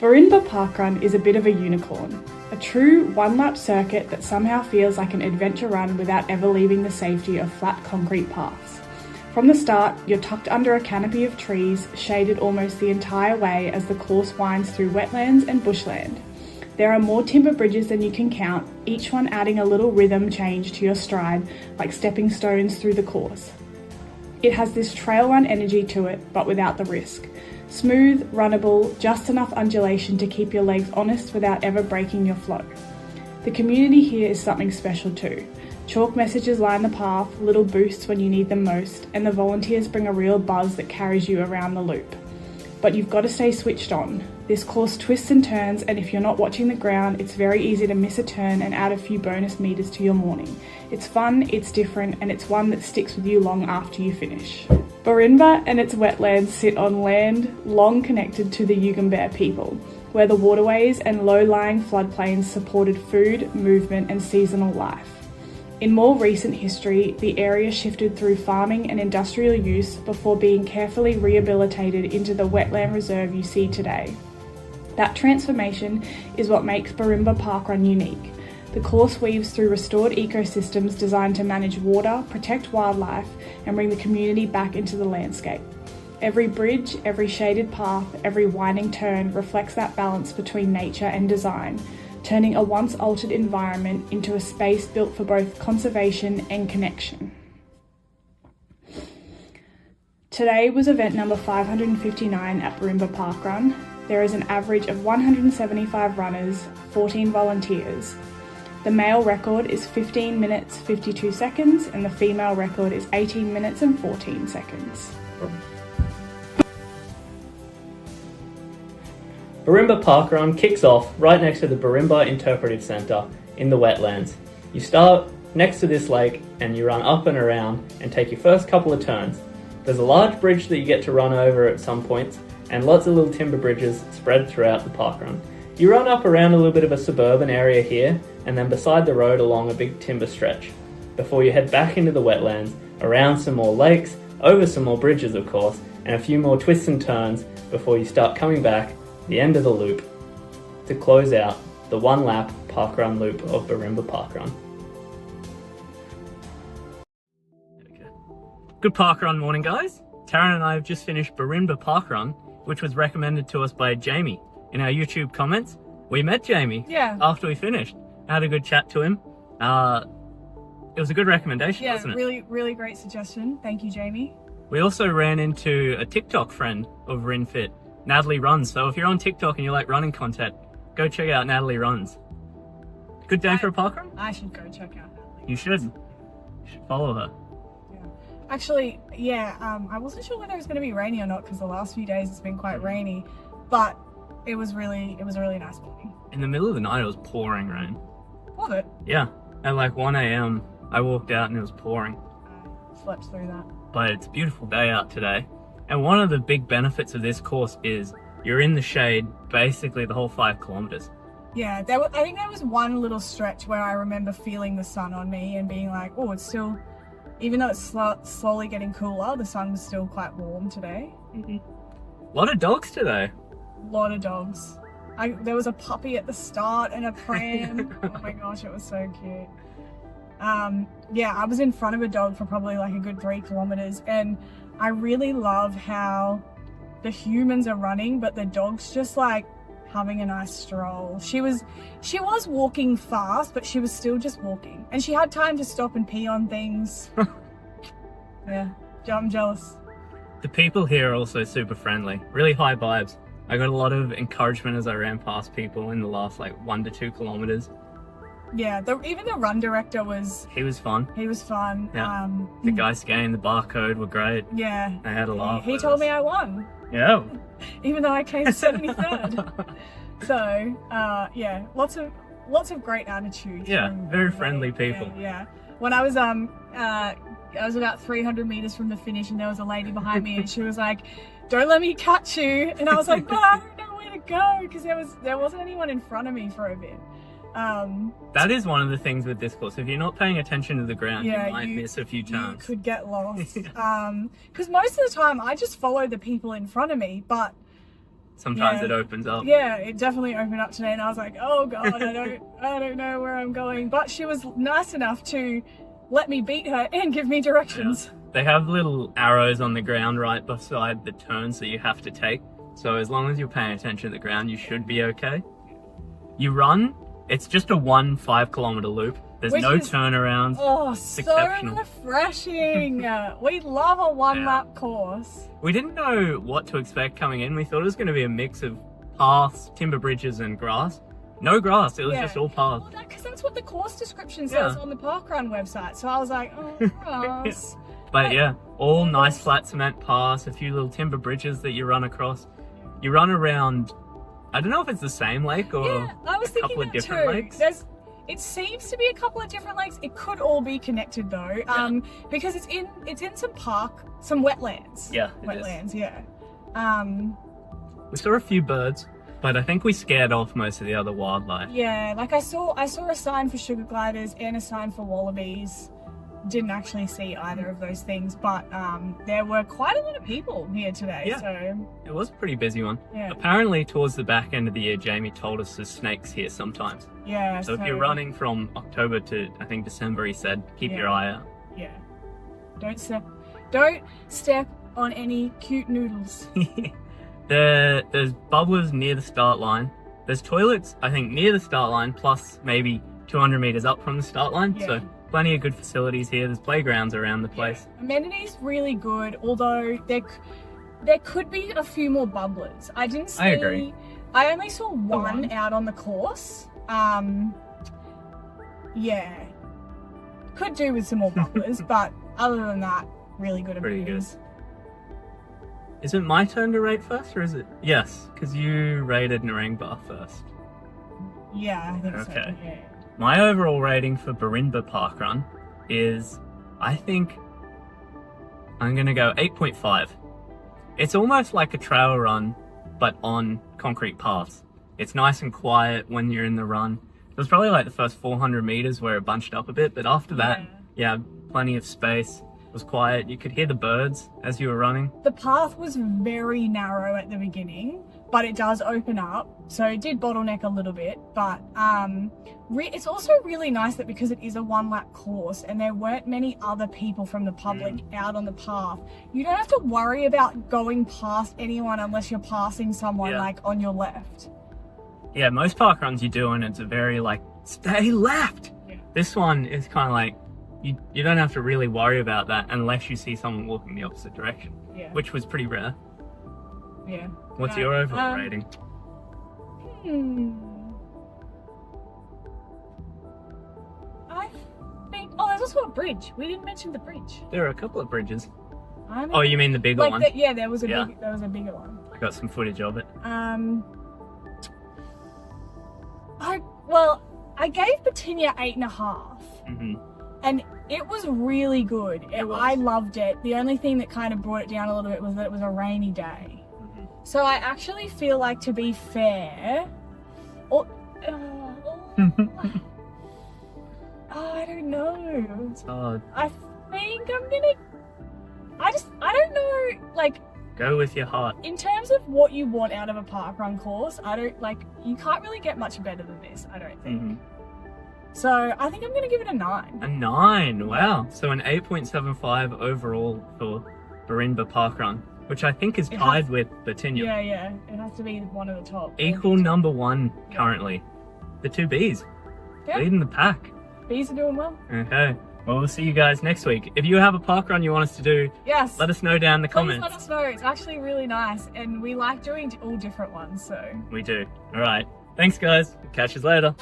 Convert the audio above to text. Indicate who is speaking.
Speaker 1: Berrinba Parkrun is a bit of a unicorn, a true one-lap circuit that somehow feels like an adventure run without ever leaving the safety of flat concrete paths. From the start, you're tucked under a canopy of trees, shaded almost the entire way as the course winds through wetlands and bushland. There are more timber bridges than you can count, each one adding a little rhythm change to your stride, like stepping stones through the course. It has this trail run energy to it, but without the risk. Smooth, runnable, just enough undulation to keep your legs honest without ever breaking your flow. The community here is something special too. Chalk messages line the path, little boosts when you need them most, and the volunteers bring a real buzz that carries you around the loop. But you've got to stay switched on. This course twists and turns, and if you're not watching the ground, it's very easy to miss a turn and add a few bonus meters to your morning. It's fun, it's different, and it's one that sticks with you long after you finish. Berrinba and its wetlands sit on land long connected to the Yugambeh people, where the waterways and low-lying floodplains supported food, movement, and seasonal life. In more recent history, the area shifted through farming and industrial use before being carefully rehabilitated into the wetland reserve you see today. That transformation is what makes Berrinba Parkrun unique. The course weaves through restored ecosystems designed to manage water, protect wildlife, and bring the community back into the landscape. Every bridge, every shaded path, every winding turn reflects that balance between nature and design, turning a once altered environment into a space built for both conservation and connection. Today was event number 559 at Berrinba Parkrun. There is an average of 175 runners, 14 volunteers. The male record is 15 minutes 52 seconds and the female record is 18 minutes and 14 seconds.
Speaker 2: Berrinba Parkrun kicks off right next to the Berrinba Interpretive Centre in the wetlands. You start next to this lake and you run up and around and take your first couple of turns. There's a large bridge that you get to run over at some points and lots of little timber bridges spread throughout the parkrun. You run up around a little bit of a suburban area here and then beside the road along a big timber stretch before you head back into the wetlands, around some more lakes, over some more bridges of course, and a few more twists and turns before you start coming back the end of the loop to close out the one lap parkrun loop of Berrinba Parkrun. Good parkrun morning guys. Tarran and I have just finished Berrinba Parkrun, which was recommended to us by Jamie. In our YouTube comments, we met Jamie after we finished. I had a good chat to him. It was a good recommendation, wasn't it?
Speaker 1: Really great suggestion. Thank you, Jamie.
Speaker 2: We also ran into a TikTok friend of RinFit, Natalie Runs. So if you're on TikTok and you like running content, go check out Natalie Runs. Good day for a parkrun?
Speaker 1: I should go check out Natalie.
Speaker 2: You should. You should follow her.
Speaker 1: Yeah. Actually, I wasn't sure whether it was going to be rainy or not because the last few days it's been quite rainy, but it was a really nice morning.
Speaker 2: In the middle of the night, it was pouring rain.
Speaker 1: Was it?
Speaker 2: Yeah. At like 1 a.m, I walked out and it was pouring.
Speaker 1: I slept through that.
Speaker 2: But it's a beautiful day out today. And one of the big benefits of this course is you're in the shade basically the whole 5 kilometers.
Speaker 1: Yeah, I think there was one little stretch where I remember feeling the sun on me and being like, oh, it's still, even though it's slowly getting cooler, the sun was still quite warm today.
Speaker 2: A lot of dogs today.
Speaker 1: Lot of dogs. There was a puppy at the start and a pram. Oh my gosh, it was so cute. I was in front of a dog for probably like a good 3 kilometers, and I really love how the humans are running, but the dog's just like having a nice stroll. She was walking fast, but she was still just walking, and she had time to stop and pee on things. Yeah, I'm jealous.
Speaker 2: The people here are also super friendly, really high vibes. I got a lot of encouragement as I ran past people in the last like 1 to 2 kilometers.
Speaker 1: Yeah, even the run director was...
Speaker 2: He was fun.
Speaker 1: He was fun.
Speaker 2: Yeah. The guys scanning the barcode were great.
Speaker 1: Yeah.
Speaker 2: I had a laugh.
Speaker 1: He told me I won.
Speaker 2: Yeah.
Speaker 1: Even though I came 73rd. So, lots of great attitudes.
Speaker 2: Yeah, very friendly people.
Speaker 1: Yeah. When I was about 300 meters from the finish and there was a lady behind me and she was like, don't let me catch you. And I was like, but I don't know where to go because there wasn't anyone in front of me for a bit.
Speaker 2: That is one of the things with this course. If you're not paying attention to the ground, you might miss a few turns.
Speaker 1: You could get lost. Because most of the time I just follow the people in front of me, but
Speaker 2: sometimes it opens up.
Speaker 1: Yeah, it definitely opened up today, and I was like, oh god, I don't know where I'm going. But she was nice enough to let me beat her and give me directions.
Speaker 2: Yeah. They have little arrows on the ground right beside the turns that you have to take. So as long as you're paying attention to the ground, you should be okay. You run, it's just a 5 kilometer loop. There's no turnarounds.
Speaker 1: Oh,
Speaker 2: it's
Speaker 1: so
Speaker 2: exceptional.
Speaker 1: refreshing. We love a lap course.
Speaker 2: We didn't know what to expect coming in. We thought it was going to be a mix of paths, timber bridges and grass. No grass, it was just all paths.
Speaker 1: Well, because that's what the course description says on the Parkrun website. So I was like, oh, grass.
Speaker 2: But yeah, all nice flat cement paths, a few little timber bridges that you run across. You run around, I don't know if it's the same lake or
Speaker 1: I was
Speaker 2: a couple of different lakes.
Speaker 1: It seems to be a couple of different lakes. It could all be connected though, because it's in some wetlands. Yeah, wetlands. Yeah.
Speaker 2: We saw a few birds, but I think we scared off most of the other wildlife.
Speaker 1: Yeah, like I saw a sign for sugar gliders and a sign for wallabies. Didn't actually see either of those things, but there were quite a lot of people here today. So
Speaker 2: it was a pretty busy one.
Speaker 1: Yeah.
Speaker 2: Apparently towards the back end of the year, Jamie told us there's snakes here sometimes.
Speaker 1: Yeah.
Speaker 2: So if you're running from October to I think December, he said, keep your eye out.
Speaker 1: Yeah. Don't step on any cute noodles.
Speaker 2: There's bubblers near the start line. There's toilets, I think, near the start line, plus maybe 200 meters up from the start line.
Speaker 1: Yeah.
Speaker 2: So plenty of good facilities here. There's playgrounds around the place.
Speaker 1: Yeah. Amenities really good, although there could be a few more bubblers. I didn't see.
Speaker 2: I agree.
Speaker 1: I only saw one out on the course. Yeah. Could do with some more bubblers, but other than that, really good amenities.
Speaker 2: Pretty good. Is it my turn to rate first, or is it? Yes, because you rated Berrinba first.
Speaker 1: Yeah, I think so.
Speaker 2: Okay.
Speaker 1: Yeah.
Speaker 2: My overall rating for Berrinba Parkrun is, I think, I'm going to go 8.5. It's almost like a trail run, but on concrete paths. It's nice and quiet when you're in the run. It was probably like the first 400 meters where it bunched up a bit, but after that, plenty of space. It was quiet. You could hear the birds as you were running.
Speaker 1: The path was very narrow at the beginning, but it does open up. So it did bottleneck a little bit, but it's also really nice that because it is a 1-lap course and there weren't many other people from the public out on the path, you don't have to worry about going past anyone unless you're passing someone like on your left.
Speaker 2: Yeah, most park runs you do and it's a very like, stay left. Yeah. This one is kind of like, you don't have to really worry about that unless you see someone walking the opposite direction, which was pretty rare.
Speaker 1: Yeah.
Speaker 2: What's your overall rating?
Speaker 1: I think... Oh, there's also a bridge. We didn't mention the bridge.
Speaker 2: There are a couple of bridges. Oh, you mean the bigger one?
Speaker 1: Yeah, there was a bigger one.
Speaker 2: I got some footage of it.
Speaker 1: I gave Batinia 8.5. And it was really good. I loved it. The only thing that kind of brought it down a little bit was that it was a rainy day. So I actually feel like, to be fair, I don't know.
Speaker 2: It's hard.
Speaker 1: I think I'm gonna, I don't know, like,
Speaker 2: go with your heart.
Speaker 1: In terms of what you want out of a parkrun course, you can't really get much better than this, I don't think. So I think I'm going to give it a 9.
Speaker 2: A 9, wow. So an 8.75 overall for Berrinba Parkrun, which I think is tied with Batinia.
Speaker 1: Yeah, it has to be one of the top.
Speaker 2: Equal number 1 currently. The 2 Bs, leading the pack.
Speaker 1: Bees are doing well.
Speaker 2: Okay, well, we'll see you guys next week. If you have a parkrun you want us to do, let us know down in the comments.
Speaker 1: Please let us know. It's actually really nice, and we like doing all different ones, so.
Speaker 2: We do. All right. Thanks, guys. Catch you later.